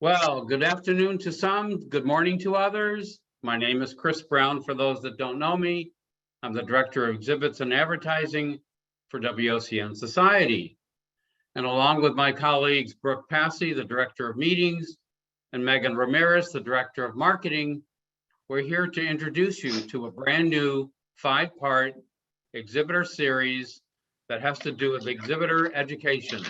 Well, good afternoon to some, good morning to others. My name is Chris Brown. For those that don't know me, I'm the Director of Exhibits and Advertising for WOCN Society. And along with my colleagues, Brooke Passy, the Director of Meetings, and Megan Ramirez, the Director of Marketing, we're here to introduce you to a brand new 5-part exhibitor series that has to do with exhibitor education.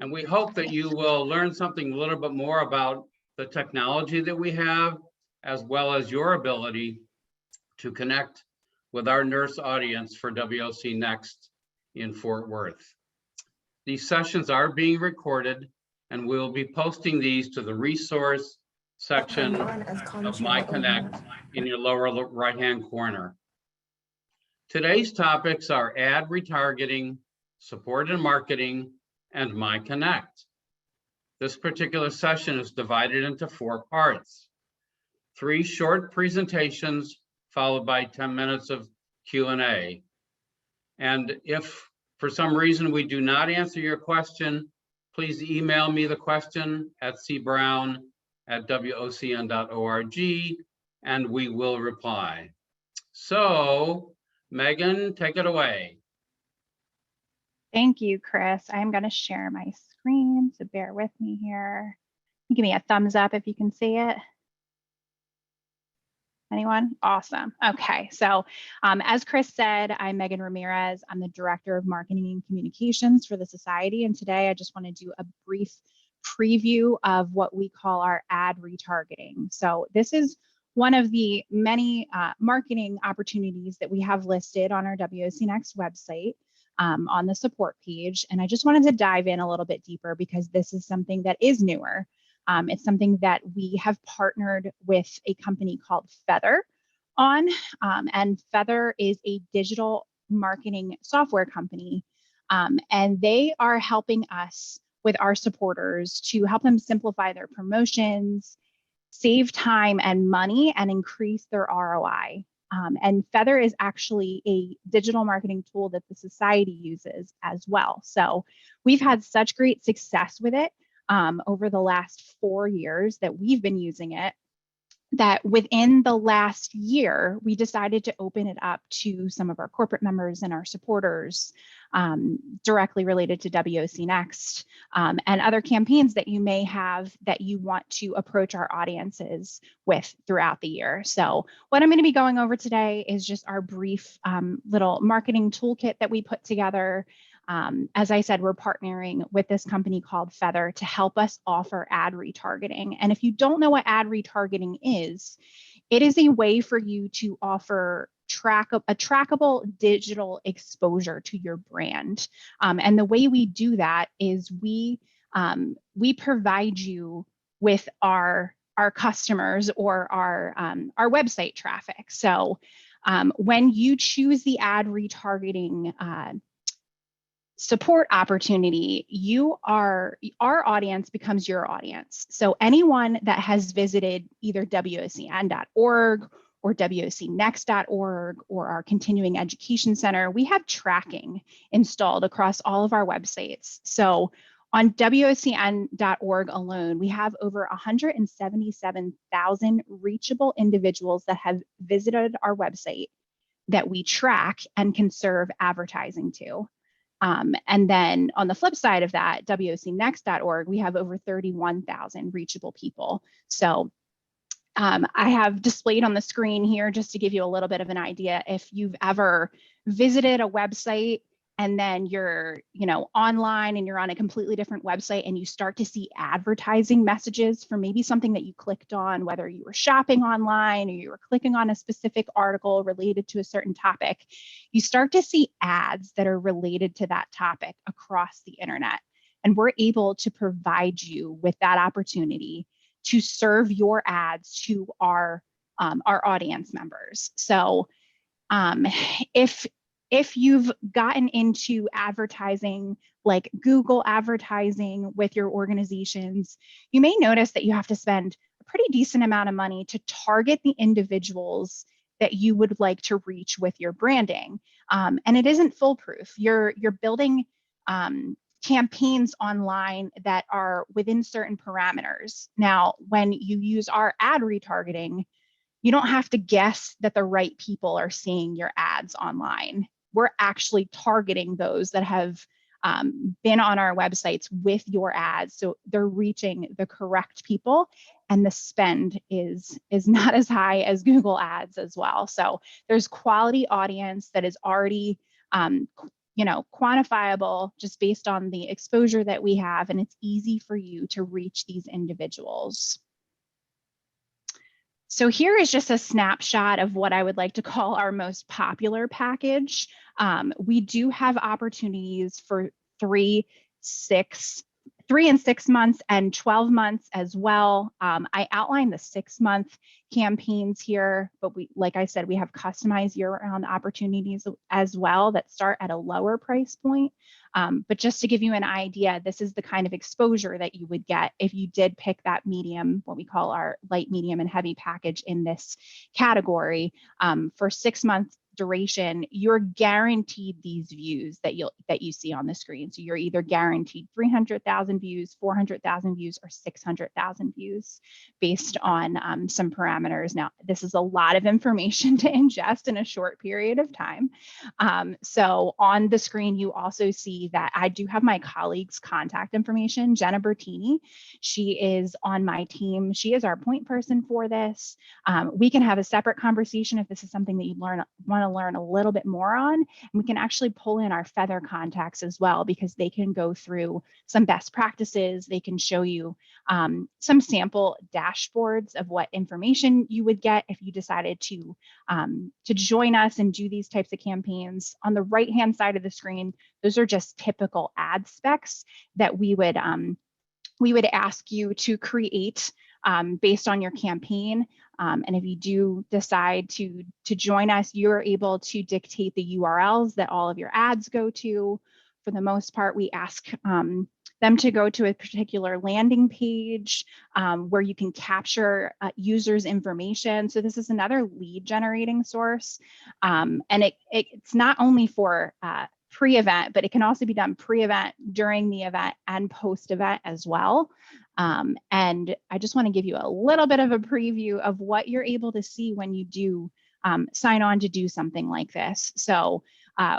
And we hope that you will learn something a little bit more about the technology that we have, as well as your ability to connect with our nurse audience for WOCNext in Fort Worth. These sessions are being recorded, and we'll be posting these to the resource section of MyConnect in your lower right-hand corner. Today's topics are ad retargeting, support and marketing, and MyConnect. This particular session is divided into 4 parts. 3 short presentations followed by 10 minutes of Q&A. And if for some reason we do not answer your question, please email me the question at cbrown@wocn.org and we will reply. So, Megan, take it away. Thank you, Chris. I'm going to share my screen, so bear with me here. Give me a thumbs up if you can see it. Anyone? Awesome. Okay, so as Chris said, I'm Megan Ramirez. I'm the Director of Marketing and Communications for the Society, and today I just want to do a brief preview of what we call our ad retargeting. So this is one of the many marketing opportunities that we have listed on our WOCNext website. On the support page. And I just wanted to dive in a little bit deeper because this is something that is newer. It's something that we have partnered with a company called Feather on. And Feather is a digital marketing software company. And they are helping us with our supporters to help them simplify their promotions, save time and money, and increase their ROI. And Feather is actually a digital marketing tool that the Society uses as well. So we've had such great success with it over the last 4 years that we've been using it, that within the last year, we decided to open it up to some of our corporate members and our supporters directly related to WOCNext and other campaigns that you may have that you want to approach our audiences with throughout the year. So what I'm going to be going over today is just our brief little marketing toolkit that we put together. As I said, we're partnering with this company called Feather to help us offer ad retargeting. And if you don't know what ad retargeting is, it is a way for you to offer a trackable digital exposure to your brand. And the way we do that is we provide you with our customers or our website traffic. So when you choose the ad retargeting support opportunity, our audience becomes your audience. So anyone that has visited either WOCN.org or WOCNext.org or our continuing education center, we have tracking installed across all of our websites. So on WOCN.org alone, we have over 177,000 reachable individuals that have visited our website that we track and can serve advertising to. And then on the flip side of that, WOCNext.org, we have over 31,000 reachable people. So I have displayed on the screen here just to give you a little bit of an idea. If you've ever visited a website and then you're online and you're on a completely different website and you start to see advertising messages for maybe something that you clicked on, whether you were shopping online or you were clicking on a specific article related to a certain topic, you start to see ads that are related to that topic across the internet. And we're able to provide you with that opportunity to serve your ads to our audience members. So if you've gotten into advertising like Google advertising with your organizations, you may notice that you have to spend a pretty decent amount of money to target the individuals that you would like to reach with your branding. And it isn't foolproof. You're building campaigns online that are within certain parameters. Now, when you use our ad retargeting, you don't have to guess that the right people are seeing your ads online. We're actually targeting those that have been on our websites with your ads. So they're reaching the correct people, and the spend is not as high as Google ads as well. So there's quality audience that is already quantifiable just based on the exposure that we have, and it's easy for you to reach these individuals. So here is just a snapshot of what I would like to call our most popular package. We do have opportunities for 3 and 6 months and 12 months as well. I outlined the 6-month campaigns here, but like I said, we have customized year-round opportunities as well that start at a lower price point. But just to give you an idea, this is the kind of exposure that you would get if you did pick that medium, what we call our light, medium, and heavy package in this category. For 6 months duration, you're guaranteed these views that you see on the screen. So you're either guaranteed 300,000 views, 400,000 views, or 600,000 views based on some parameters. Now, this is a lot of information to ingest in a short period of time. So on the screen, you also see that I do have my colleague's contact information, Jenna Bertini. She is on my team. She is our point person for this. We can have a separate conversation if this is something that you want to learn a little bit more on. And we can actually pull in our Feather contacts as well, because they can go through some best practices. They can show you some sample dashboards of what information you would get if you decided to join us and do these types of campaigns. On the right-hand side of the screen, those are just typical ad specs that we would ask you to create based on your campaign. And if you do decide to join us, you're able to dictate the URLs that all of your ads go to. For the most part, we ask them to go to a particular landing page where you can capture users' information. So this is another lead generating source. And it's not only for pre-event, but it can also be done pre-event, during the event, and post-event as well. And I just want to give you a little bit of a preview of what you're able to see when you do sign on to do something like this. So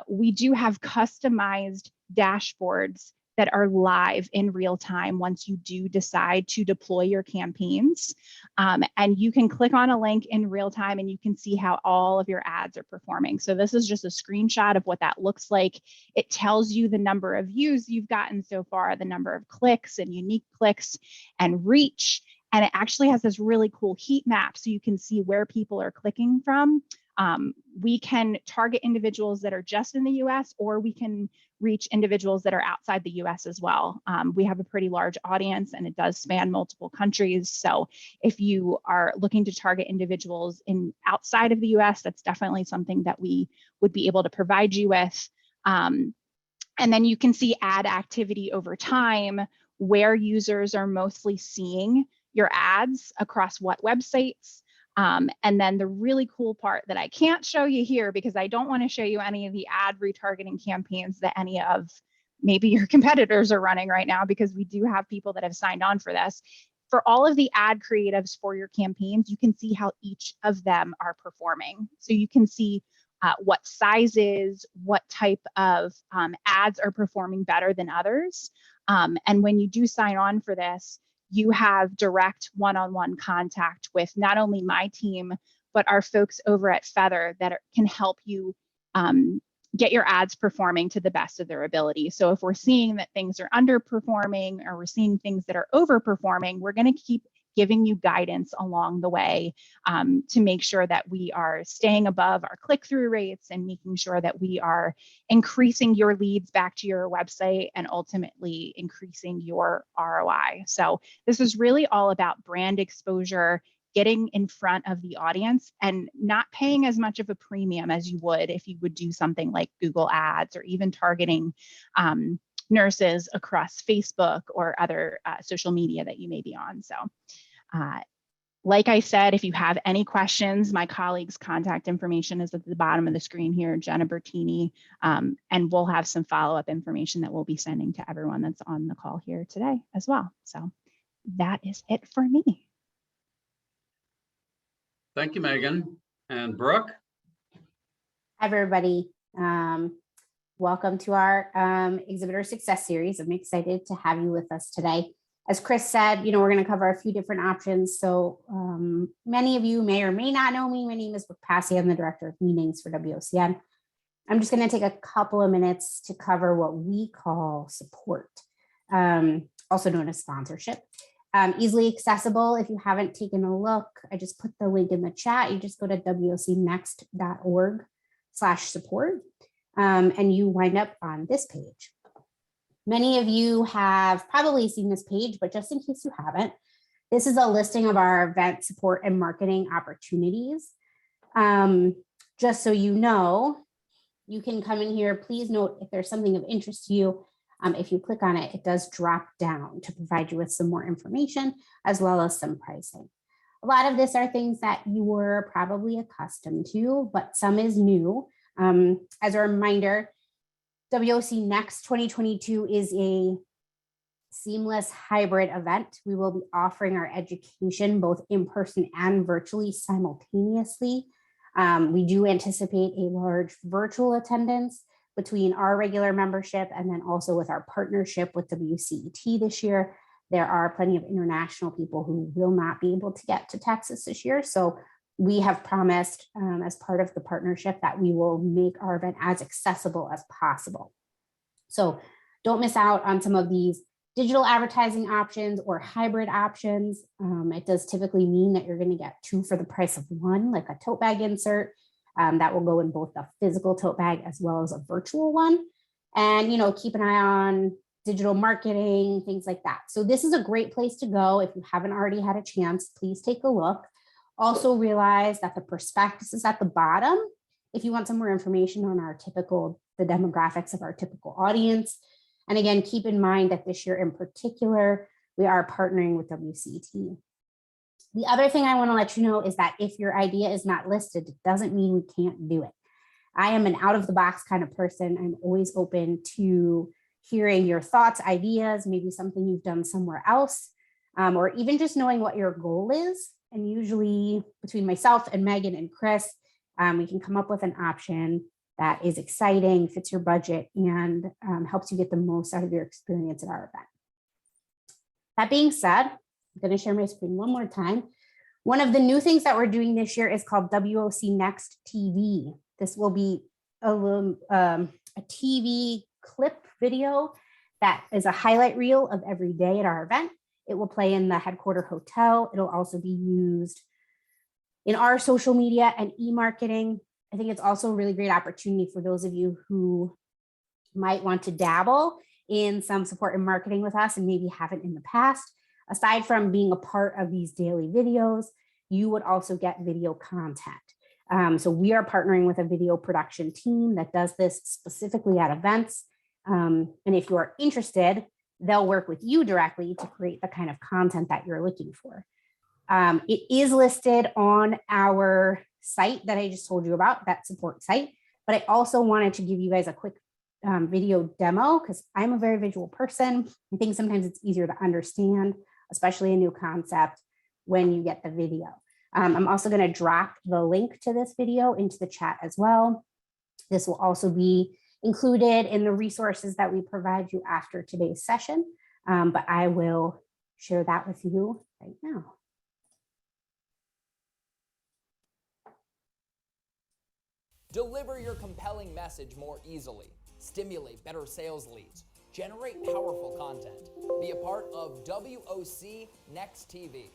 we do have customized dashboards that are live in real time once you do decide to deploy your campaigns. And you can click on a link in real time and you can see how all of your ads are performing. So this is just a screenshot of what that looks like. It tells you the number of views you've gotten so far, the number of clicks and unique clicks and reach. And it actually has this really cool heat map so you can see where people are clicking from. We can target individuals that are just in the US, or we can reach individuals that are outside the US as well. We have a pretty large audience and it does span multiple countries. So if you are looking to target individuals outside of the US, that's definitely something that we would be able to provide you with. And then you can see ad activity over time, where users are mostly seeing your ads across what websites. And then the really cool part that I can't show you here, because I don't want to show you any of the ad retargeting campaigns that any of maybe your competitors are running right now, because we do have people that have signed on for this. For all of the ad creatives for your campaigns, you can see how each of them are performing. So you can see what sizes, what type of ads are performing better than others. And when you do sign on for this, you have direct one-on-one contact with not only my team, but our folks over at Feather that can help you get your ads performing to the best of their ability. So if we're seeing that things are underperforming, or we're seeing things that are overperforming, we're going to keep giving you guidance along the way to make sure that we are staying above our click-through rates and making sure that we are increasing your leads back to your website and ultimately increasing your ROI. So this is really all about brand exposure, getting in front of the audience and not paying as much of a premium as you would if you would do something like Google Ads, or even targeting nurses across Facebook or other social media that you may be on. So Like I said, if you have any questions, my colleague's contact information is at the bottom of the screen here, Jenna Bertini, and we'll have some follow-up information that we'll be sending to everyone that's on the call here today as well. So that is it for me. Thank you, Megan. And Brooke? Hi, everybody. Welcome to our Exhibitor Success Series. I'm excited to have you with us today. As Chris said, we're going to cover a few different options. So many of you may or may not know me. My name is Brooke Passy. I'm the Director of Meetings for WOCN. I'm just going to take a couple of minutes to cover what we call support, also known as sponsorship. Easily accessible. If you haven't taken a look, I just put the link in the chat. You just go to WOCnext.org/support, and you wind up on this page. Many of you have probably seen this page, but just in case you haven't, this is a listing of our event support and marketing opportunities. Just so you know, you can come in here. Please note if there's something of interest to you. If you click on it, it does drop down to provide you with some more information as well as some pricing. A lot of this are things that you were probably accustomed to, but some is new. As a reminder, WOCNext 2022 is a seamless hybrid event. We will be offering our education both in person and virtually simultaneously. We do anticipate a large virtual attendance between our regular membership and then also with our partnership with WCET this year. There are plenty of international people who will not be able to get to Texas this year. So we have promised as part of the partnership that we will make our event as accessible as possible. So don't miss out on some of these digital advertising options or hybrid options. It does typically mean that you're going to get 2 for the price of 1, like a tote bag insert that will go in both the physical tote bag as well as a virtual one. And, keep an eye on digital marketing, things like that. So this is a great place to go. If you haven't already had a chance, please take a look. Also realize that the prospectus is at the bottom. If you want some more information on the demographics of our typical audience. And again, keep in mind that this year in particular, we are partnering with WCET. The other thing I want to let you know is that if your idea is not listed, it doesn't mean we can't do it. I am an out of the box kind of person. I'm always open to hearing your thoughts, ideas, maybe something you've done somewhere else, or even just knowing what your goal is. And usually between myself and Megan and Chris, we can come up with an option that is exciting, fits your budget, and helps you get the most out of your experience at our event. That being said, I'm going to share my screen one more time. One of the new things that we're doing this year is called WOCNext TV. This will be a TV clip video that is a highlight reel of every day at our event. It will play in the headquarter hotel. It'll also be used in our social media and e-marketing. I think it's also a really great opportunity for those of you who might want to dabble in some support and marketing with us and maybe haven't in the past. Aside from being a part of these daily videos, you would also get video content. So we are partnering with a video production team that does this specifically at events. And if you are interested, they'll work with you directly to create the kind of content that you're looking for. It is listed on our site that I just told you about, that support site, but I also wanted to give you guys a quick video demo because I'm a very visual person. I think sometimes it's easier to understand, especially a new concept when you get the video. I'm also going to drop the link to this video into the chat as well. This will also be included in the resources that we provide you after today's session, but I will share that with you right now. Deliver your compelling message more easily, stimulate better sales leads, generate powerful content, be a part of WOCNext TV.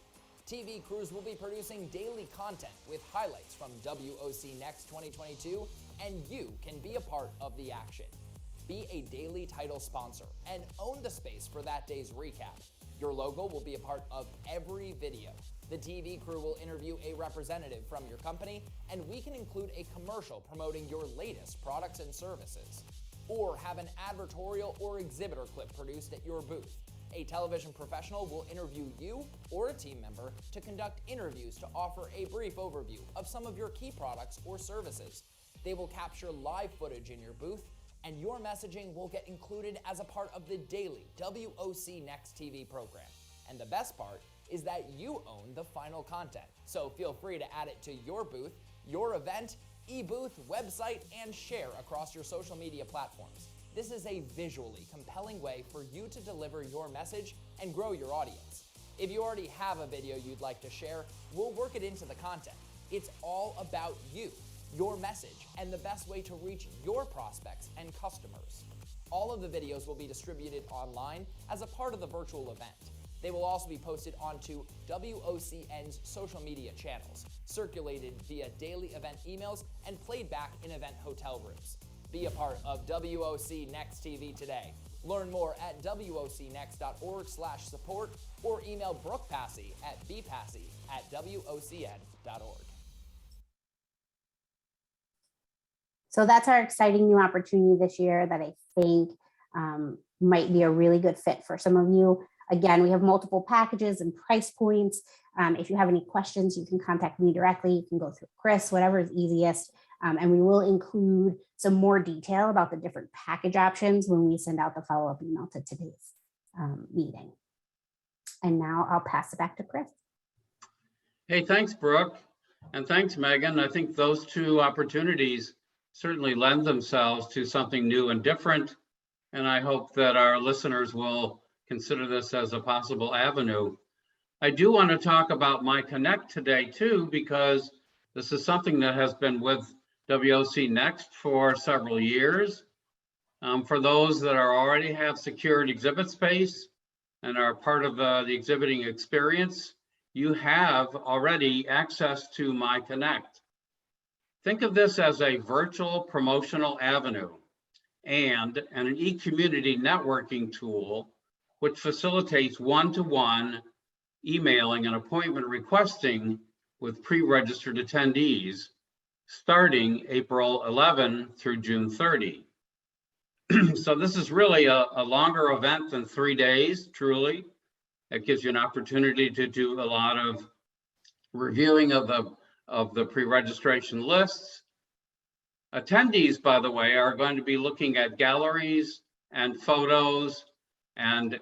TV crews will be producing daily content with highlights from WOCNext 2022, and you can be a part of the action. Be a daily title sponsor and own the space for that day's recap. Your logo will be a part of every video. The TV crew will interview a representative from your company, and we can include a commercial promoting your latest products and services. Or have an advertorial or exhibitor clip produced at your booth. A television professional will interview you or a team member to conduct interviews to offer a brief overview of some of your key products or services. They will capture live footage in your booth, and your messaging will get included as a part of the daily WOCNext TV program. And the best part is that you own the final content. So feel free to add it to your booth, your event, e-booth, website, and share across your social media platforms. This is a visually compelling way for you to deliver your message and grow your audience. If you already have a video you'd like to share, we'll work it into the content. It's all about you, your message, and the best way to reach your prospects and customers. All of the videos will be distributed online as a part of the virtual event. They will also be posted onto WOCN's social media channels, circulated via daily event emails, and played back in event hotel rooms. Be a part of WOCNext TV today. Learn more at WOCNext.org/support or email Brooke Passy at bpassy@WOCN.org. So that's our exciting new opportunity this year that I think might be a really good fit for some of you. Again, we have multiple packages and price points. If you have any questions, you can contact me directly. You can go through Chris, whatever is easiest. And we will include some more detail about the different package options when we send out the follow-up email to today's meeting. And now I'll pass it back to Chris. Hey, thanks, Brooke. And thanks, Megan. I think those two opportunities certainly lend themselves to something new and different. And I hope that our listeners will consider this as a possible avenue. I do want to talk about MyConnect today too, because this is something that has been with WOCNext for several years. For those that already have secured exhibit space and are part of the exhibiting experience, you have already access to MyConnect. Think of this as a virtual promotional avenue and an e-community networking tool which facilitates one-to-one emailing and appointment requesting with pre-registered attendees starting April 11 through June 30. So this is really a longer event than 3 days, truly. It gives you an opportunity to do a lot of reviewing of the pre-registration lists. Attendees, by the way, are going to be looking at galleries and photos and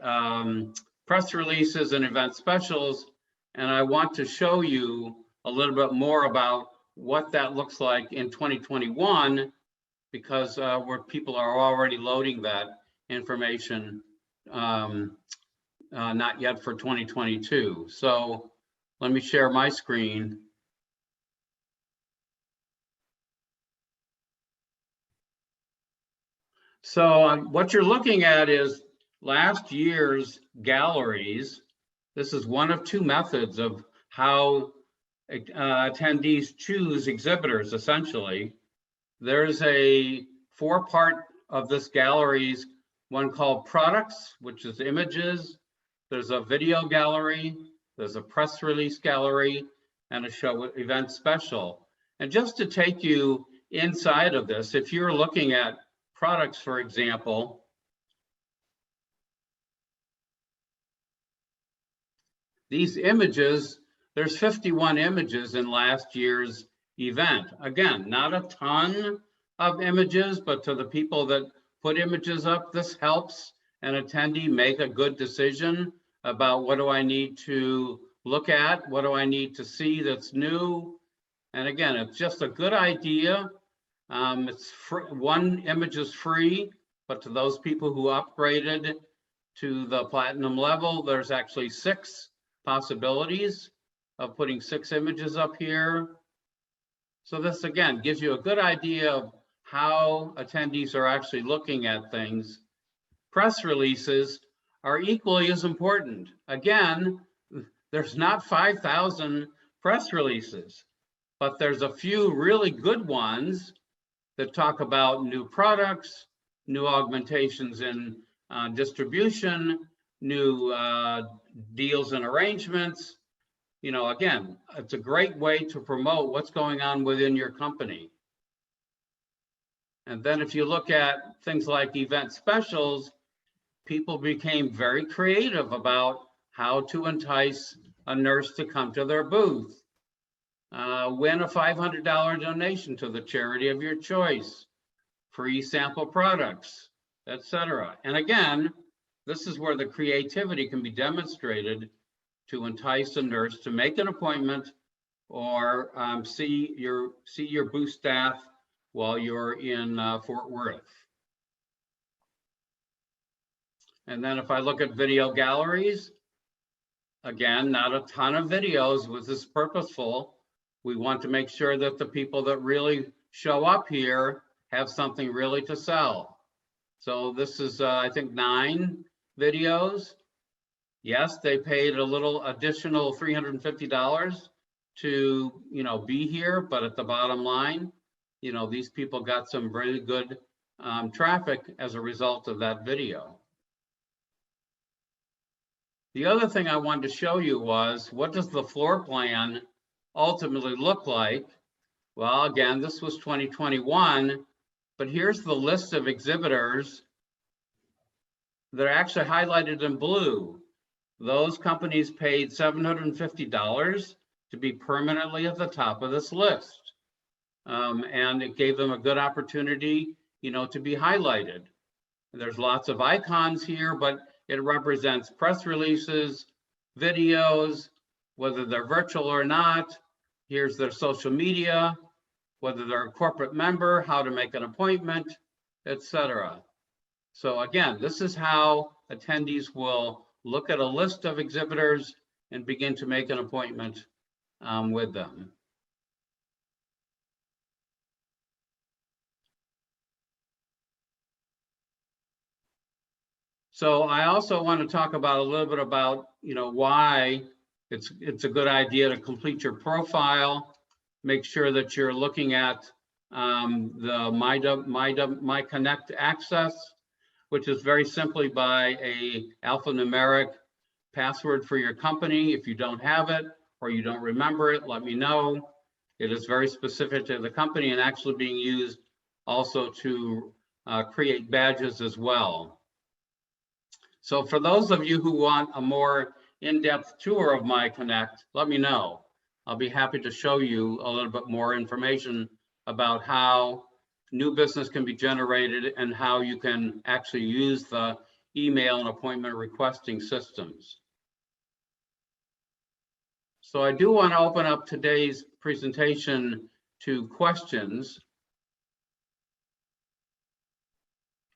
press releases and event specials. And I want to show you a little bit more about what that looks like in 2021, because where people are already loading that information, not yet for 2022. So let me share my screen. So what you're looking at is last year's galleries. This is one of two methods of how attendees choose exhibitors, essentially. There's a 4-part of this galleries, one called products, which is images. There's a video gallery, there's a press release gallery, and a show event special. And just to take you inside of this, if you're looking at products, for example, these images, there's 51 images in last year's event. Again, not a ton of images, but to the people that put images up, this helps an attendee make a good decision about what do I need to look at, what do I need to see that's new. And again, it's just a good idea. It's free, one image is free, but to those people who upgraded to the platinum level, there's actually 6 possibilities of putting 6 images up here. So this again gives you a good idea of how attendees are actually looking at things. Press releases are equally as important. Again, there's not 5,000 press releases, but there's a few really good ones that talk about new products, new augmentations in distribution, new deals and arrangements. You know, again, it's a great way to promote what's going on within your company. And then if you look at things like event specials, people became very creative about how to entice a nurse to come to their booth. Win a $500 donation to the charity of your choice, free sample products, etc. And again, this is where the creativity can be demonstrated to entice a nurse to make an appointment or see your booth staff while you're in Fort Worth. And then if I look at video galleries, again, not a ton of videos. Was this purposeful? We want to make sure that the people that really show up here have something really to sell. So this is, I think, 9 videos. Yes, they paid a little additional $350 to, be here, but at the bottom line, these people got some really good traffic as a result of that video. The other thing I wanted to show you was, what does the floor plan ultimately look like? Well, again, this was 2021, but here's the list of exhibitors that are actually highlighted in blue. Those companies paid $750 to be permanently at the top of this list. And it gave them a good opportunity, to be highlighted. There's lots of icons here, but it represents press releases, videos, whether they're virtual or not. Here's their social media, whether they're a corporate member, how to make an appointment, etc. So again, this is how attendees will look at a list of exhibitors and begin to make an appointment with them. So I also want to talk about a little bit about, why it's a good idea to complete your profile. Make sure that you're looking at the MyConnect access, which is very simply by a alphanumeric password for your company. If you don't have it or you don't remember it, let me know. It is very specific to the company and actually being used also to create badges as well. So for those of you who want a more in-depth tour of MyConnect, let me know. I'll be happy to show you a little bit more information about how new business can be generated and how you can actually use the email and appointment requesting systems. So I do want to open up today's presentation to questions.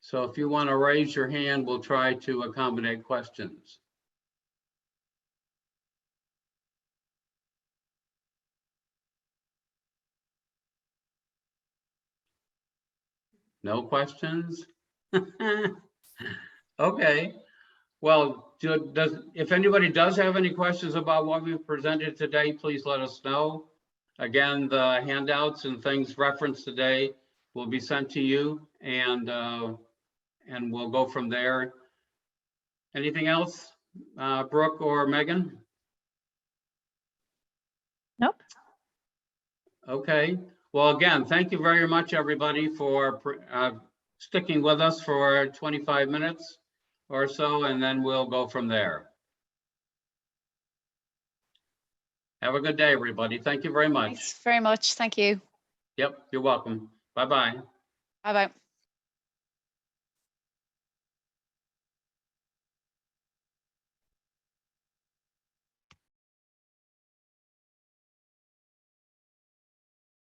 So if you want to raise your hand, we'll try to accommodate questions. No questions? Okay. Well, if anybody does have any questions about what we've presented today, please let us know. Again, the handouts and things referenced today will be sent to you, and we'll go from there. Anything else, Brooke or Megan? Nope. Okay. Well, again, thank you very much, everybody, for sticking with us for 25 minutes or so, and then we'll go from there. Have a good day, everybody. Thank you very much. Thanks very much. Thank you. Yep, you're welcome. Bye-bye. Bye-bye.